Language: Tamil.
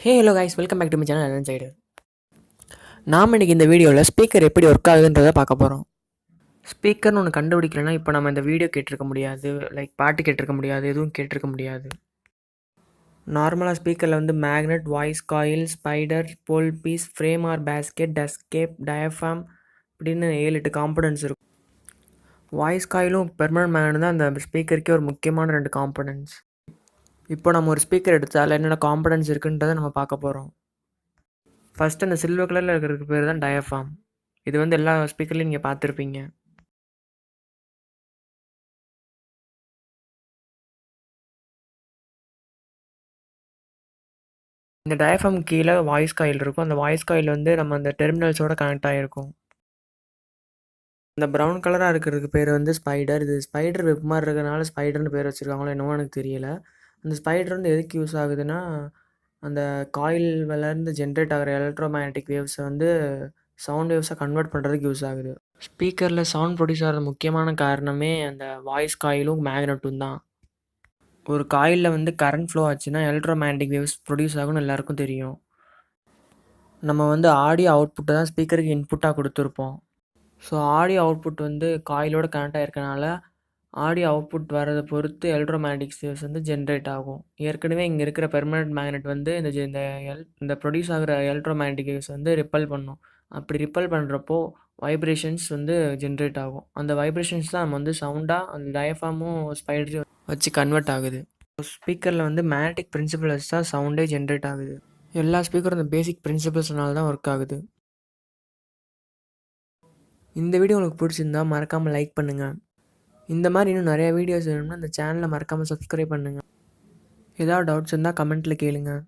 Hey hello guys, welcome back to my channel eleinsider. நாம் இன்றைக்கி இந்த வீடியோவில் ஸ்பீக்கர் எப்படி ஒர்க் ஆகுதுன்றதை பார்க்க போகிறோம். ஸ்பீக்கர்னு ஒன்று கண்டுபிடிக்கலன்னா இப்போ நம்ம இந்த வீடியோ கேட்டிருக்க முடியாது, லைக் பாட்டு கேட்டிருக்க முடியாது, எதுவும் கேட்டிருக்க முடியாது. நார்மலாக ஸ்பீக்கரில் வந்து மேக்னெட், வாய்ஸ் காயில், ஸ்பைடர், போல் பீஸ், ஃப்ரேம் ஆர் பேஸ்கெட், டஸ்கேப், டயஃபாம் அப்படின்னு 7-8 காம்பனன்ட்ஸ் இருக்கும். வாய்ஸ் காயிலும் பெர்மனன்ட் மேக்னெட் தான் அந்த ஸ்பீக்கருக்கே ஒரு முக்கியமான 2 காம்பனன்ட்ஸ். இப்போ நம்ம ஒரு ஸ்பீக்கர் எடுத்தால் என்னென்ன காம்பனன்ட்ஸ் இருக்குன்றதை நம்ம பார்க்க போகிறோம். ஃபஸ்ட்டு அந்த சில்வர் கலரில் இருக்கிறதுக்கு பேர் தான் டயஃபாம். இது வந்து எல்லா ஸ்பீக்கர்லையும் நீங்கள் பார்த்துருப்பீங்க. இந்த டயஃபாம் கீழே வாய்ஸ் காயில் இருக்கும். அந்த வாய்ஸ் காயில் வந்து நம்ம அந்த டெர்மினல்ஸோட கனெக்ட் ஆகிருக்கும். இந்த ப்ரௌன் கலராக இருக்கிறதுக்கு பேர் வந்து ஸ்பைடர். இது ஸ்பைடர் வெப் மாதிரி இருக்கிறதுனால ஸ்பைடர்னு பேர் வச்சுருக்காங்களோ என்னவோ எனக்கு தெரியல. அந்த ஸ்பைடர் வந்து எதுக்கு யூஸ் ஆகுதுன்னா, அந்த காயில் வளர்ந்து ஜென்ரேட் ஆகிற எலக்ட்ரோ மேக்னட்டிக் வேவ்ஸை வந்து சவுண்ட் வேவ்ஸை கன்வெர்ட் பண்ணுறதுக்கு யூஸ் ஆகுது. ஸ்பீக்கரில் சவுண்ட் ப்ரொடியூஸ் ஆகிற முக்கியமான காரணமே அந்த வாய்ஸ் காயிலும் மேக்னெட்டும் தான். ஒரு காயிலில் வந்து கரண்ட் ஃப்ளோ ஆச்சுன்னா எலக்ட்ரோ மேக்னட்டிக் வேவ்ஸ் ப்ரொடியூஸ் ஆகும்னு எல்லாருக்கும் தெரியும். நம்ம வந்து ஆடியோ அவுட்புட்டை தான் ஸ்பீக்கருக்கு இன்புட்டாக கொடுத்துருப்போம். ஸோ ஆடியோ அவுட்புட் வந்து காயிலோட கனெக்ட் ஆகிருக்கனால ஆடியோ அவுட்புட் வரதை பொறுத்து எலக்ட்ரோ மேக்னட்டிக் வேவ்ஸ் வந்து ஜென்ரேட் ஆகும். ஏற்கனவே இங்கே இருக்கிற பெர்மனன்ட் மேக்னெட் வந்து இந்த ப்ரொடியூஸ் ஆகிற எலக்ட்ரோ மேக்னட்டிக் வேவ்ஸ் வந்து ரிப்பல் பண்ணும். அப்படி ரிப்பல் பண்ணுறப்போ வைப்ரேஷன்ஸ் வந்து ஜென்ரேட் ஆகும். அந்த வைப்ரேஷன்ஸ் தான் நம்ம வந்து சவுண்டாக அந்த டயஃபாமும் ஸ்பைடரையும் வச்சு கன்வெர்ட் ஆகுது. ஸ்பீக்கரில் வந்து மேக்னட்டிக் பிரின்சிபல்ஸ் தான் சவுண்டே ஜென்ரேட் ஆகுது. எல்லா ஸ்பீக்கரும் அந்த பேசிக் பிரின்சிபல்ஸ்னால தான் ஒர்க் ஆகுது. இந்த வீடியோ உங்களுக்கு பிடிச்சிருந்தா மறக்காமல் லைக் பண்ணுங்கள். இந்த மாதிரி இன்னும் நிறையா வீடியோஸ் வேணும்னா இந்த சேனலை மறக்காமல் சப்ஸ்கிரைப் பண்ணுங்கள். ஏதாவது டவுட்ஸ் இருந்தால் கமெண்ட்டில் கேளுங்கள்.